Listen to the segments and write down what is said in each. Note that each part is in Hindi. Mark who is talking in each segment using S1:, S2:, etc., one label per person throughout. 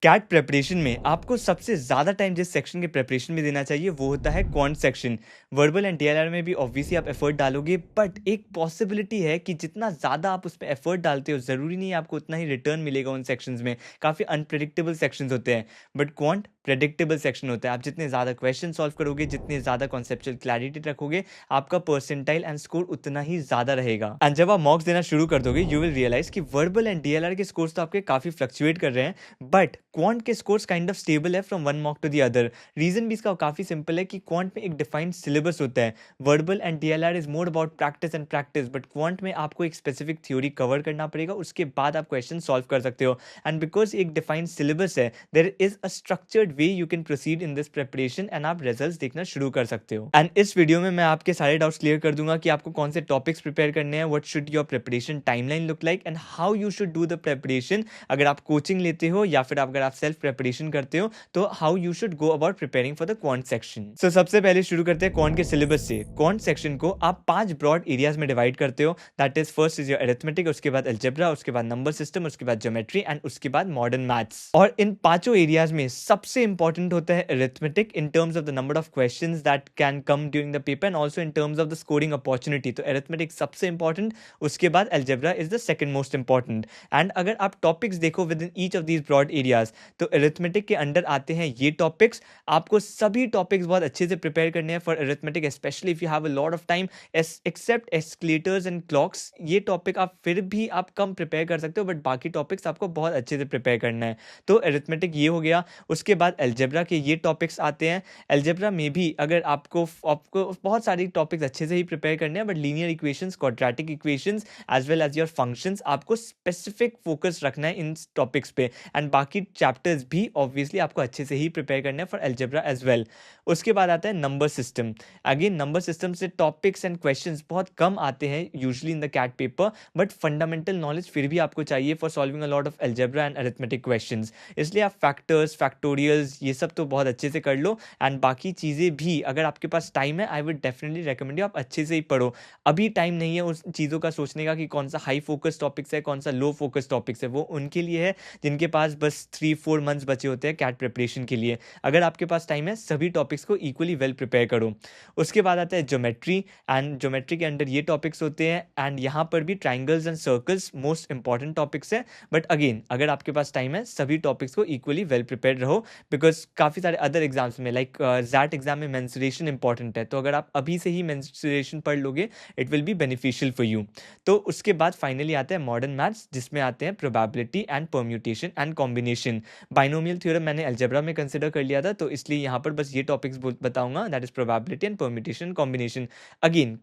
S1: कैट प्रिपरेशन में आपको सबसे ज़्यादा टाइम जिस सेक्शन के प्रिपरेशन में देना चाहिए वो होता है quant section. Verbal and DLR में भी ऑब्वियसली आप एफर्ट डालोगे, बट एक पॉसिबिलिटी है कि जितना ज़्यादा आप उसमें एफर्ट डालते हो ज़रूरी नहीं है आपको उतना ही रिटर्न मिलेगा उन सेक्शंस में। काफ़ी अनप्रिडिक्टेबल सेक्शंस होते हैं, बट क्वांट प्रेडिक्टेबल सेक्शन होता है। आप जितने ज़्यादा क्वेश्चन सॉल्व करोगे, जितने ज़्यादा कॉन्सेप्चुअल क्लैरिटी रखोगे, आपका परसेंटाइल एंड स्कोर उतना ही ज़्यादा रहेगा। एंड जब आप मॉक्स देना शुरू कर दोगे यू विल रियलाइज कि वर्बल एंड डीएलआर के स्कोर्स तो आपके काफ़ी फ्लक्चुएट कर रहे हैं, बट क्वांट के स्कोर्स काइंड ऑफ स्टेबल है from one mock to the other. Reason भी इसका काफी सिंपल है कि क्वांट में एक डिफाइंड सिलेबस होता है। Verbal and DLR is more about practice and practice, but quant में आपको एक स्पेसिफिक थ्योरी कवर करना पड़ेगा, उसके बाद आप क्वेश्चन सॉल्व कर सकते हो। एंड बिकॉज एक डिफाइंड सिलेबस है, there is a structured way you can proceed in this preparation and आप रिजल्ट्स देखना शुरू कर सकते हो। एंड इस वीडियो में मैं आपके सारे डाउट्स क्लियर कर दूंगा कि आपको कौन से टॉपिक्स प्रिपेयर करने हैं, what should your preparation timeline look like and how you should do the preparation. अगर आप कोचिंग लेते हो या फिर अगर आप सेल्फ प्रिपरेशन करते हो तो how you should go about preparing for the quant section. So सबसे पहले शुरू करते हैं क्वांट के सिलेबस से। क्वांट सेक्शन को आप 5 ब्रॉड एरियाज में डिवाइड करते हो। That is first is your arithmetic, उसके बाद अलजेब्रा, उसके बाद नंबर सिस्टम, उसके बाद ज्योमेट्री एंड उसके बाद मॉडर्न मैथ्स। और इन पांचों एरियाज में सबसे इंपॉर्टेंट होता है arithmetic in terms of the number of questions that can come during the paper and also in terms of the scoring opportunity. तो अरिथमेटिक सबसे इंपॉर्टेंट, उसके बाद algebra is the second most important. And अगर आप टॉपिक्स देखो within each of these broad areas, तो अरिथमेटिक के अंडर आते हैं ये टॉपिक्स। आपको सभी टॉपिक्स बहुत अच्छे से प्रिपेयर करने हैं for arithmetic, specially if you have a lot of time. Except escalators and clocks, ये टॉपिक आप फिर भी आप कम प्रिपेयर कर सकते हो, बट बाकी टॉपिक्स आपको बहुत अच्छे से प्रिपेयर करना है। तो अरिथमेटिक ये हो गया। उसके बाद अलजेब्रा के ये टॉपिक्स आते हैं। अलजेब्रा में भी अगर आपको आपको बहुत सारी टॉपिक्स अच्छे से ही प्रिपेयर करने हैं, but linear equations, quadratic equations as well as your functions, आपको स्पेसिफिक फोकस रखना है इन टॉपिक्स पे। एंड बाकी चैप्टर्स भी ऑब्वियसली आपको अच्छे से ही प्रिपेयर करना है फॉर अलजेब्रा एज वेल। उसके बाद आता है number system. Again number system से टॉपिक्स एंड क्वेश्चंस बहुत कम आते हैं usually in the CAT paper, but fundamental knowledge फिर भी आपको चाहिए for solving a lot of algebra and arithmetic questions. इसलिए आप फैक्टर्स, फैक्टोरियल्स, ये सब तो बहुत अच्छे से कर लो। एंड बाकी चीज़ें भी अगर आपके पास टाइम है, I would definitely recommend you आप अच्छे से ही पढ़ो। अभी टाइम नहीं है उस चीज़ों का सोचने का कि कौन सा हाई फोकस टॉपिक्स है, कौन सा लो फोकस टॉपिक्स है। वो उनके लिए है जिनके पास बस 3-4 मंथ्स बचे होते हैं कैट प्रिपरेशन के लिए। अगर आपके पास टाइम है, सभी टॉपिक्स को इक्वली वेल प्रिपेयर करो। उसके बाद आता है ज्योमेट्री, एंड ज्योमेट्री के अंदर ये टॉपिक्स होते हैं। एंड यहाँ पर भी triangles and circles most important topics है। बट अगेन अगर आपके पास टाइम है, सभी टॉपिक्स को इक्वली वेल प्रिपेयर रहो, बिकॉज काफ़ी सारे अदर एग्जाम्स में लाइक जैट एग्जाम में मेंसुरेशन इंपॉर्टेंट है। तो अगर आप अभी से ही मेंसुरेशन पढ़ लोगे, it will be beneficial for you. तो उसके बाद फाइनली आता है मॉडर्न मैथ्स, जिसमें आते हैं probability and permutation and combination. Binomial theorem मैंने अलजेब्रा में कंसिडर कर लिया था, तो इसलिए यहाँ पर बस ये टॉपिक्स बताऊंगा, that is probability and permutation combination. Again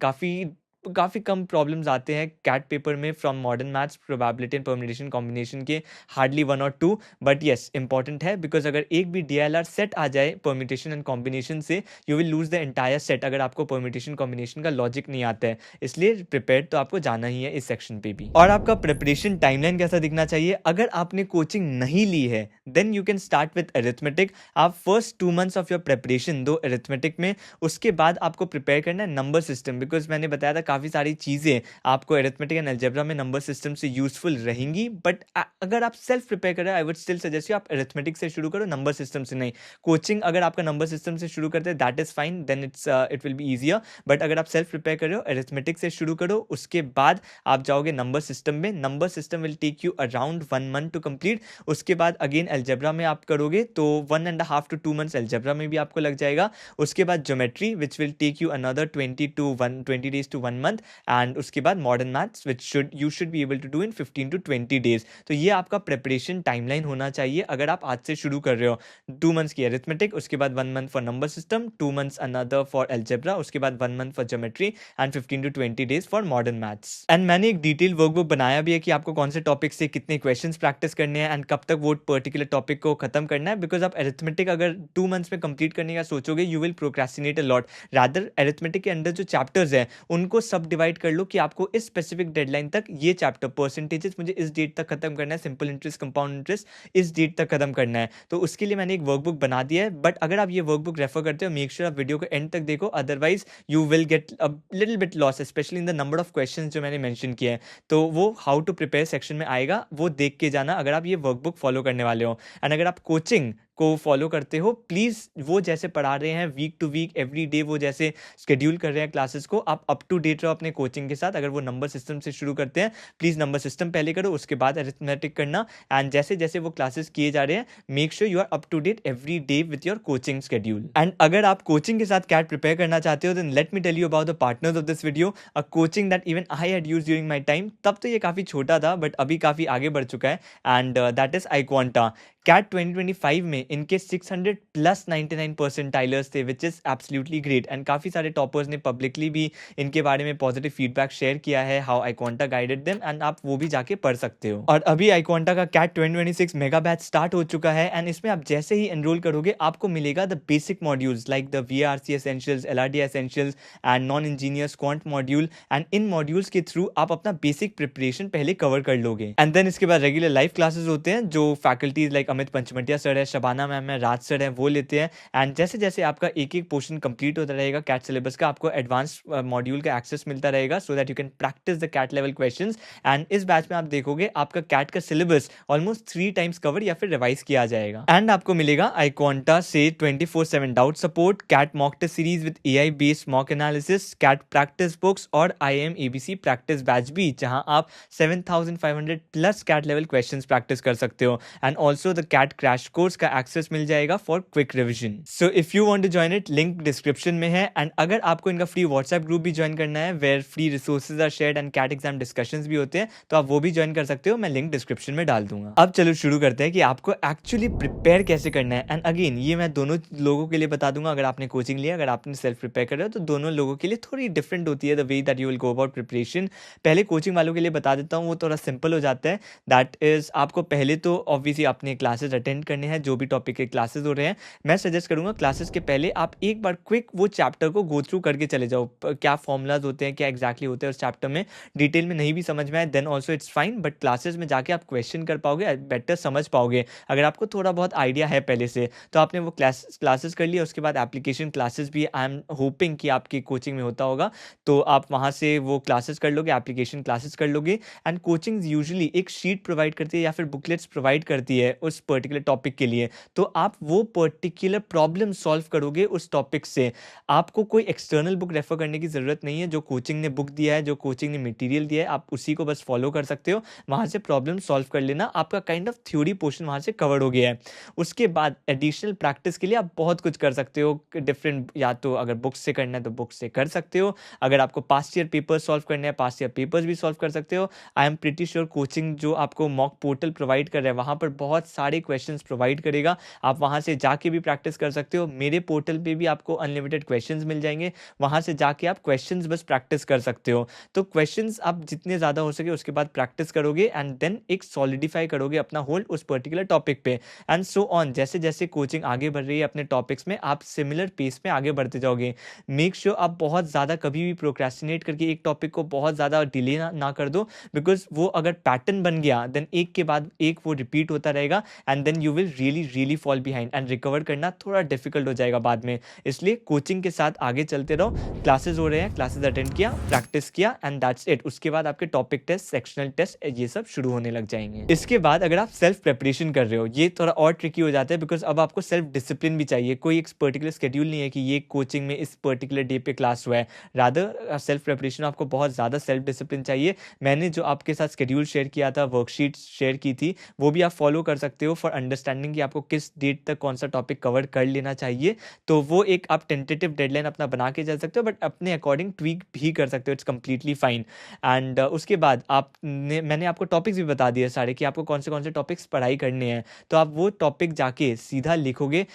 S1: काफ़ी कम प्रॉब्लम्स आते हैं कैट पेपर में from modern maths, probability and permutation combination के हार्डली 1 और 2, बट येस इंपॉर्टेंट है, बिकॉज अगर एक भी डीएलआर सेट आ जाए परम्यूटेशन एंड कॉम्बिनेशन से, you will lose the entire set अगर आपको परम्यूटेशन कॉम्बिनेशन का लॉजिक नहीं आता है। इसलिए प्रिपेयर तो आपको जाना ही है इस सेक्शन पे भी। और आपका प्रिपरेशन टाइमलाइन कैसा दिखना चाहिए? अगर आपने कोचिंग नहीं ली है, then you can start with arithmetic. आप first 2 months of your preparation दो अरिथमेटिक में, उसके बाद आपको प्रिपेयर करना है नंबर सिस्टम, बिकॉज मैंने बताया था काफ़ी सारी चीज़ें आपको अरिथमेटिक एंड अलजेब्रा में नंबर सिस्टम से यूजफुल रहेंगी। बट अगर आप सेल्फ प्रिपेयर कर रहे हो, I would still suggest you आप अरिथमेटिक से शुरू करो, नंबर सिस्टम से नहीं। कोचिंग अगर आपका नंबर सिस्टम से शुरू करते हैं, that is fine, then it will be easier. But अगर आप सेल्फ प्रिपेयर कर रहे हो, अरिथमेटिक से शुरू करो, उसके बाद आप जाओगे नंबर सिस्टम में। Number system will take you around 1 month to complete. उसके बाद अगेन अलजेब्रा में आप करोगे तो 1.5 to 2 मंथ्स अलजेब्रा में भी आपको लग जाएगा। उसके बाद geometry which will take you another 20 days to 1 month, and उसके बाद modern maths which you should be able to do in 15 to 20 days। तो ये आपका प्रिपरेशन टाइमलाइन होना चाहिए अगर आप आज से शुरू कर रहे हो। 2 मंथ्स की अरिथमेटिक, उसके बाद 1 month for number system, 2 months another for algebra, उसके बाद 1 month for geometry and 15 to 20 days for modern maths. And मैंने एक डिटेल वर्कबुक बनाया भी है कि आपको कौन से टॉपिक से कितने क्वेश्चंस प्रैक्टिस करने हैं एंड कब तक वो पर्टिकुलर टॉपिक को खत्म करना है। बिकॉज आप अरिथमेटिक अगर 2 मंथ्स में कंप्लीट करने का सोचोगे, you will procrastinate a lot. Rather arithmetic के अंदर जो चैप्टर्स हैं उनको सब डिवाइड कर लो कि आपको इस स्पेसिफिक डेडलाइन तक ये चैप्टर परसेंटेजेस मुझे इस डेट तक खत्म करना है, सिंपल इंटरेस्ट, कंपाउंड इंटरेस्ट इस डेट तक खत्म करना है। तो उसके लिए मैंने एक वर्कबुक बना दिया है, बट अगर आप ये वर्कबुक रेफर करते हो मेक श्योर आप वीडियो को एंड तक देखो, otherwise you will get a little bit loss, specially in the number of questions जो मैंने मेंशन किए हैं। तो वो हाउ टू प्रिपेयर सेक्शन में आएगा, वो देख के जाना अगर आप ये वर्कबुक फॉलो करने वाले हो। एंड अगर आप कोचिंग को फॉलो करते हो, प्लीज़ वो जैसे पढ़ा रहे हैं week to week every day, वो जैसे शेड्यूल कर रहे हैं क्लासेस को, आप अप टू डेट रहो अपने कोचिंग के साथ। अगर वो नंबर सिस्टम से शुरू करते हैं, प्लीज़ नंबर सिस्टम पहले करो, उसके बाद अरिथमेटिक करना। एंड जैसे जैसे वो क्लासेस किए जा रहे हैं, make sure you are up to date every day with your coaching schedule. And अगर आप कोचिंग के साथ कैट प्रिपेयर करना चाहते हो, then let me tell you about the partners of this video, a coaching that even I had used during my time. तब तो ये काफ़ी छोटा था, बट अभी काफ़ी आगे बढ़ चुका है, and that is iQuanta। CAT 2025 में इनके 600 प्लस 99 परसेंटाइलर्स थे, which is absolutely great. And काफ़ी सारे टॉपर्स ने पब्लिकली भी इनके बारे में पॉजिटिव फीडबैक शेयर किया है, how iQuanta guided them, and आप वो भी जाके पढ़ सकते हो। और अभी iQuanta का कैट 2026 मेगा बैच स्टार्ट हो चुका है, एंड इसमें आप जैसे ही एनरोल करोगे आपको मिलेगा the basic modules like the VRC essentials, LRD essentials and non engineers quant module. And in modules के थ्रू आप अपना बेसिक प्रिपरेशन पहले कवर कर लोगे। एंड देन इसके बाद रेगुलर लाइव क्लासेस होते हैं जो फैकल्टीज लाइक अमित पंचमटिया सर है, शबाना मैम है, राज सर है, वो लेते हैं। एंड जैसे जैसे आपका एक एक पोर्शन कंप्लीट होता रहेगा कैट सिलेबस का, आपको एडवांस मॉड्यूल का एक्सेस मिलता रहेगा, so that you can practise the CAT level questions. And इस बैच में आप देखोगे आपका कैट का सिलेबस ऑलमोस्ट 3 टाइम्स कवर या फिर रिवाइज किया जाएगा। एंड आपको मिलेगा iQuanta से 24/7 doubt support, CAT mock test series with AI based mock analysis, CAT practice books और IIM ABC प्रैक्टिस बैच भी, जहां आप 7500 plus CAT level questions practice कर सकते हो। And also the CAT crash course का एक्सेस मिल जाएगा for quick revision. So if you want to join it, link description में है। एंड अगर आपको इनका फ्री व्हाट्सएप ग्रुप भी ज्वाइन करना है where free resources are shared and CAT exam discussions भी होते हैं, तो आप वो भी ज्वाइन कर सकते हो, मैं लिंक डिस्क्रिप्शन में डाल दूंगा। अब चलो शुरू करते हैं कि आपको एक्चुअली प्रिपेयर कैसे करना है। एंड अगेन ये मैं दोनों लोगों के लिए बता दूंगा, अगर आपने कोचिंग लिया, अगर आपने सेल्फ प्रिपेयर कर रहे हो, तो दोनों लोगों के लिए थोड़ी डिफरेंट होती है the way that you will go about preparation. पहले कोचिंग वालों के लिए बता देता हूँ, वो थोड़ा सिंपल हो जाता है। दैट इज आपको पहले तो ऑब्वियसली अपने क्लासेस अटेंड करने हैं, जो भी टॉपिक के क्लासेस हो रहे हैं। मैं सजेस्ट करूंगा क्लासेस के पहले आप एक बार क्विक वो चैप्टर को गो थ्रू करके चले जाओ, क्या फॉर्मूलाज होते हैं, क्या एक्जैक्टली होते हैं उस चैप्टर में। डिटेल में नहीं भी समझ में आए then also it's fine, but classes में जाके आप क्वेश्चन कर पाओगे, बेटर समझ पाओगे। अगर आपको थोड़ा बहुत आइडिया है पहले से, तो आपने वो क्लासेस कर लिया, उसके बाद एप्लीकेशन क्लासेस भी आई एम होपिंग कि आपकी कोचिंग में होता होगा, तो आप वहाँ से वो क्लासेस कर लोगे, एप्लीकेशन क्लासेस कर लोगे। एंड कोचिंग यूजुअली एक शीट प्रोवाइड करती है या फिर बुकलेट्स प्रोवाइड करती है उस पर्टिकुलर टॉपिक के लिए, तो आप वो पर्टिकुलर प्रॉब्लम सॉल्व करोगे उस टॉपिक से। आपको कोई एक्सटर्नल बुक रेफर करने की ज़रूरत नहीं है, जो कोचिंग ने बुक दिया है, जो कोचिंग ने मटेरियल दिया है, आप उसी को बस फॉलो कर सकते हो, वहाँ से प्रॉब्लम सॉल्व कर लेना, आपका काइंड ऑफ थ्योरी पोर्शन वहाँ से कवर हो गया है। उसके बाद एडिशनल प्रैक्टिस के लिए आप बहुत कुछ कर सकते हो डिफरेंट, या तो अगर बुक्स से करना है तो बुक्स से कर सकते हो, अगर आपको पास्ट ईयर पेपर्स सॉल्व करने हैं पास्ट ईयर पेपर्स भी सॉल्व कर सकते हो। I am pretty sure coaching जो आपको मॉक पोर्टल प्रोवाइड कर रहा है, वहाँ पर बहुत सारे क्वेश्चंस प्रोवाइड करेगा, आप वहाँ से जाके भी प्रैक्टिस कर सकते हो। मेरे पोर्टल पे भी आपको अनलिमिटेड क्वेश्चंस मिल जाएंगे, वहाँ से जाके आप क्वेश्चंस बस प्रैक्टिस कर सकते हो। तो क्वेश्चंस आप जितने ज़्यादा हो सके उसके बाद प्रैक्टिस करोगे, एंड देन एक सॉलिडिफाई करोगे अपना होल्ड उस पर्टिकुलर टॉपिक पे, एंड सो ऑन। जैसे जैसे कोचिंग आगे बढ़ रही है अपने टॉपिक्स में, आप सिमिलर पेस में आगे बढ़ते जाओगे। मेक श्योर आप बहुत ज़्यादा कभी भी प्रोक्रेस्टिनेट करके एक टॉपिक को बहुत ज़्यादा डिले ना कर दो, बिकॉज वो अगर पैटर्न बन गया देन एक के बाद एक वो रिपीट होता रहेगा, and then you will really fall behind, and recover करना थोड़ा डिफिकल्ट हो जाएगा बाद में। इसलिए कोचिंग के साथ आगे चलते रहो, क्लासेस हो रहे हैं, क्लासेस अटेंड किया, प्रैक्टिस किया, एंड दैट्स इट। उसके बाद आपके टॉपिक टेस्ट, सेक्शनल टेस्ट, ये सब शुरू होने लग जाएंगे। इसके बाद अगर आप सेल्फ प्रिपरेशन कर रहे हो, ये थोड़ा और ट्रिकी हो जाता है, बिकॉज अब आपको सेल्फ डिसिप्लिन भी चाहिए। कोई एक पर्टिकुलर शेड्यूल नहीं है कि ये कोचिंग में इस पर्टिकुलर डे पे क्लास हुआ है, रादर सेल्फ प्रिपरेशन आपको बहुत ज़्यादा सेल्फ डिसिप्लिन चाहिए। मैंने जो आपके साथ शेड्यूल शेयर किया था, वर्कशीट शेयर की थी, वो भी आप फॉलो कर सकते हो फॉर अंडरस्टैंडिंग कि आपको किस डेट तक कौन सा टॉपिक कवर कर लेना चाहिए। तो वो एक आप टेंटेटिव डेडलाइन अपना बना के चल सकते हो, बट अपने अकॉर्डिंग ट्वीक भी कर सकते हो, इट्स कंप्लीटली फाइन। एंड उसके बाद मैंने आपको टॉपिक्स भी बता दिए सारे कि आपको कौन से टॉपिक्स पढ़ाई करने हैं, तो आप वो टॉपिक जाके सीधा लिखोगे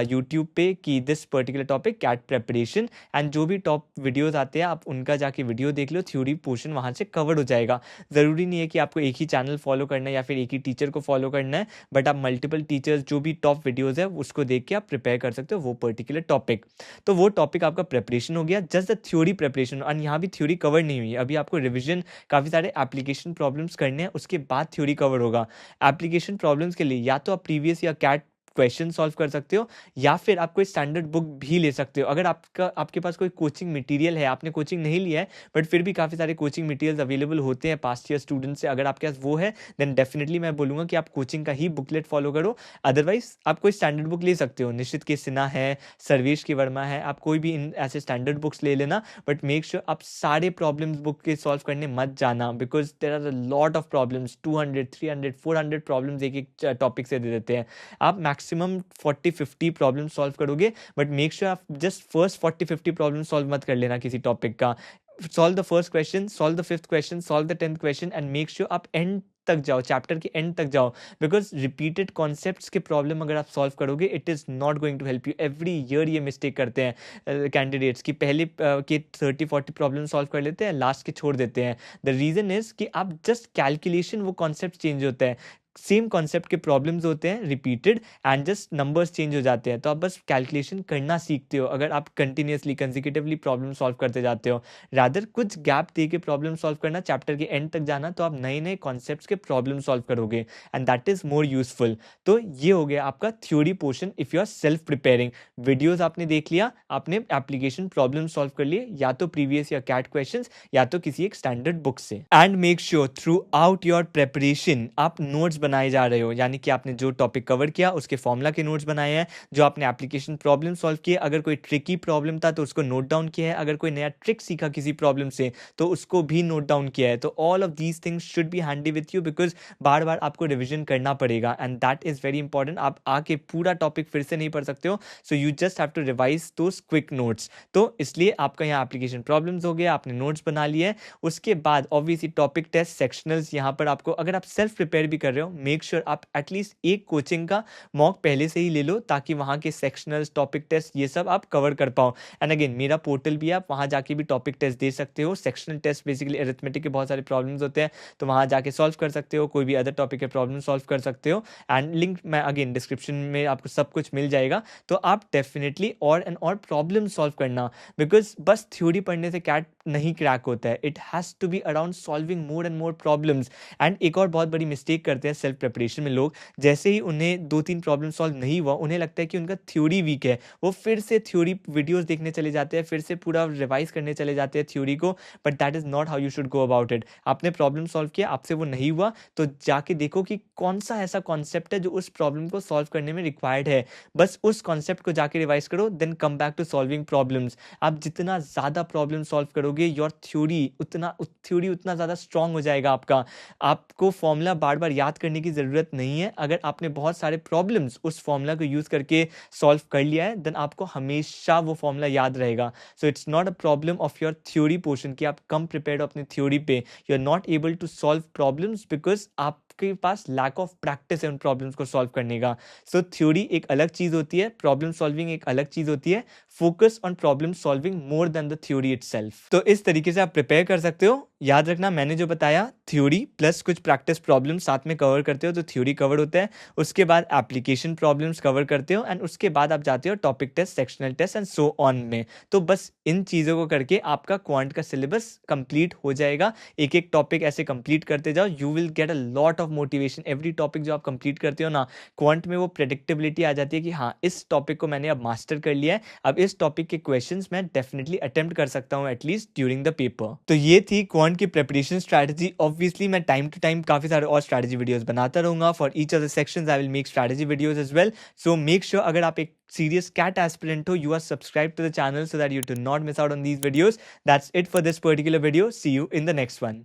S1: यूट्यूब पे कि this particular topic CAT preparation, and जो भी टॉप वीडियोस आते हैं आप उनका जाके वीडियो देख लो, थ्योरी पोर्शन वहाँ से कवर हो जाएगा। ज़रूरी नहीं है कि आपको एक ही चैनल फॉलो करना है या फिर एक ही टीचर को फॉलो करना है, बट आप मल्टीपल टीचर्स जो भी टॉप वीडियोज़ है उसको देख के आप प्रिपेयर कर सकते हो वो पर्टिकुलर टॉपिक। तो वो टॉपिक आपका प्रिपरेशन हो गया, जस्ट द थ्योरी प्रिपरेशन। और यहाँ भी थ्योरी कवर नहीं हुई, अभी आपको रिविजन काफ़ी सारे एप्लीकेशन प्रॉब्लम्स करने हैं, उसके बाद थ्योरी कवर होगा। एप्लीकेशन प्रॉब्लम्स के लिए या तो आप प्रीवियस या कैट क्वेश्चन सॉल्व कर सकते हो, या फिर आप कोई स्टैंडर्ड बुक भी ले सकते हो। अगर आपके पास कोई कोचिंग मटेरियल है, आपने कोचिंग नहीं लिया है बट फिर भी काफ़ी सारे कोचिंग मटेरियल्स अवेलेबल होते हैं पास्ट ईयर स्टूडेंट से, अगर आपके पास वो है देन डेफिनेटली मैं बोलूँगा कि आप कोचिंग का ही बुकलेट फॉलो करो। अदरवाइज आप कोई स्टैंडर्ड बुक ले सकते हो, निश्चित के सिन्हा है, सर्वेश के वर्मा है, आप कोई भी इन ऐसे स्टैंडर्ड बुक्स ले लेना। बट मेक श्योर आप सारे प्रॉब्लम्स बुक के सॉल्व करने मत जाना, because there are a lot of problems, 200 300 400 problems एक एक टॉपिक से दे देते हैं। आप मैक्सिमम 40-50 प्रॉब्लम सॉल्व करोगे, बट मेक श्योर आप जस्ट फर्स्ट 40-50 प्रॉब्लम सॉल्व मत कर लेना किसी टॉपिक का। Solve the first question, solve the fifth question, solve the 10th question, and make sure आप एंड तक जाओ, चैप्टर के एंड तक जाओ। बिकॉज रिपीटेड कॉन्सेप्ट्स के प्रॉब्लम अगर आप सॉल्व करोगे it is not going to help you. Every year ये मिस्टेक करते हैं कैंडिडेट्स की, पहले के 30-40 प्रॉब्लम सॉल्व कर लेते हैं, लास्ट के छोड़ देते हैं। द रीज़न इज़ कि आप जस्ट कैलकुलेशन, वो कॉन्सेप्ट चेंज होता है, सेम कॉन्सेप्ट के प्रॉब्लम्स होते हैं repeated and just numbers change हो जाते हैं। तो आप बस कैलकुलेशन करना सीखते हो अगर आप कंटिन्यूसली कंसेक्यूटिवली प्रॉब्लम सॉल्व करते जाते हो। रादर कुछ गैप दे के प्रॉब्लम सॉल्व करना, चैप्टर के एंड तक जाना, तो आप नए नए कॉन्सेप्ट्स के प्रॉब्लम सॉल्व करोगे and that is more useful. तो ये हो गया आपका theory portion if you are self preparing. Videos आपने देख लिया, आपने एप्लीकेशन प्रॉब्लम सॉल्व कर लिए, या तो प्रीवियस या कैट क्वेश्चन, या तो किसी एक स्टैंडर्ड बुक से। And make sure through out your preparation आप नोट्स बनाए जा रहे हो, यानी कि आपने जो टॉपिक कवर किया उसके फॉर्मूला के नोट्स बनाए हैं, जो आपने एप्लीकेशन प्रॉब्लम सॉल्व किए, अगर कोई ट्रिकी प्रॉब्लम था तो उसको नोट डाउन किया है, अगर कोई नया ट्रिक सीखा किसी प्रॉब्लम से तो उसको भी नोट डाउन किया है। तो all of these things should be handy with you, because बार बार आपको रिविजन करना पड़ेगा and that is very important. आप आके पूरा टॉपिक फिर से नहीं पढ़ सकते हो, so you just have to revise those quick notes. तो इसलिए आपका यहाँ एप्लीकेशन प्रॉब्लम्स हो गया, आपने नोट्स बना लिए। उसके बाद ऑब्वियसली टॉपिक टेस्ट सेक्शनल्स, यहाँ पर आपको अगर आप सेल्फ प्रिपेयर भी कर रहे हो मेक श्योर आप एटलीस्ट एक कोचिंग का मॉक पहले से ही ले लो, ताकि वहाँ के सेक्शनल्स, टॉपिक टेस्ट ये सब आप कवर कर पाओ। एंड अगेन मेरा पोर्टल भी है, आप वहाँ जाके भी टॉपिक टेस्ट दे सकते हो। सेक्शनल टेस्ट बेसिकली अरिथमेटिक के बहुत सारे प्रॉब्लम्स होते हैं, तो वहाँ जाके सॉल्व कर सकते हो, कोई भी अदर टॉपिक के प्रॉब्लम सॉल्व कर सकते हो। एंड लिंक मैं अगेन डिस्क्रिप्शन में आपको सब कुछ मिल जाएगा। तो आप डेफिनेटली और एंड और प्रॉब्लम सॉल्व करना, बिकॉज बस थ्योरी पढ़ने से कैट नहीं क्रैक होता है, it has to be around solving more and more problems. And एक और बहुत बड़ी मिस्टेक करते हैं सेल्फ प्रिपरेशन में लोग, जैसे ही उन्हें 2-3 प्रॉब्लम सॉल्व नहीं हुआ उन्हें लगता है कि उनका थ्योरी वीक है, वो फिर से थ्योरी वीडियोस देखने चले जाते हैं, फिर से पूरा रिवाइज करने चले जाते हैं थ्योरी को। But that is not how you should go about it. आपने प्रॉब्लम सॉल्व किया, आपसे वो नहीं हुआ, तो जाके देखो कि कौन सा ऐसा कॉन्सेप्ट है जो उस प्रॉब्लम को सॉल्व करने में रिक्वायर्ड है, बस उस कॉन्सेप्ट को जाके रिवाइज करो, then come back to solving problems. आप जितना ज़्यादा प्रॉब्लम सॉल्व करोगे योर थ्योरी उतना ज़्यादा स्ट्रांग हो जाएगा आपका। आपको फॉर्मूला बार बार याद करने की ज़रूरत नहीं है, अगर आपने बहुत सारे प्रॉब्लम्स उस फॉर्मूला को यूज़ करके सॉल्व कर लिया है देन आपको हमेशा वो फॉर्मूला याद रहेगा। So it's not a problem of your theory portion कि आप कम प्रिपेयर्ड हो अपनी थ्योरी पे, you are not able to solve problems because आपके पास लैक ऑफ प्रैक्टिस है उन प्रॉब्लम्स को सॉल्व करने का। सो थ्योरी एक अलग चीज़ होती है, प्रॉब्लम सॉल्विंग एक अलग चीज़ होती है। Focus on problem solving more than the theory itself. तो इस तरीके से आप प्रिपेयर कर सकते हो। याद रखना मैंने जो बताया, थ्योरी प्लस कुछ प्रैक्टिस प्रॉब्लम साथ में कवर करते हो तो थ्योरी कवर होता है, उसके बाद एप्लीकेशन प्रॉब्लम्स कवर करते हो, एंड उसके बाद आप जाते हो topic test, sectional test and so on में। तो बस इन चीज़ों को करके आपका क्वांट का सिलेबस कंप्लीट हो जाएगा। एक एक टॉपिक ऐसे कंप्लीट करते जाओ, you will get a lot of motivation. Every topic जो आप कंप्लीट करते हो ना, क्वांट में वो प्रेडिक्टेबिलिटी आ जाती है कि हाँ इस टॉपिक को मैंने अब मास्टर कर लिया है, अब इस टॉपिक के क्वेश्चंस मैं डेफिनेटली अटेम्प्ट कर सकता हूँ एटलीस्ट ड्यूरिंग द पेपर। तो ये थी क्वांट की प्रिपरेशन स्ट्रैटेजी। ऑब्वियसली मैं टाइम टू टाइम काफी सारे और स्ट्रैटेजी वीडियोस बनाता रहूंगा। For each of the sections I will make strategy videos as well. So make sure अगर आप एक serious cat aspirant ho, you are subscribed to the channel so that you do not miss out on these videos. That's it for this particular video. See you in the next one.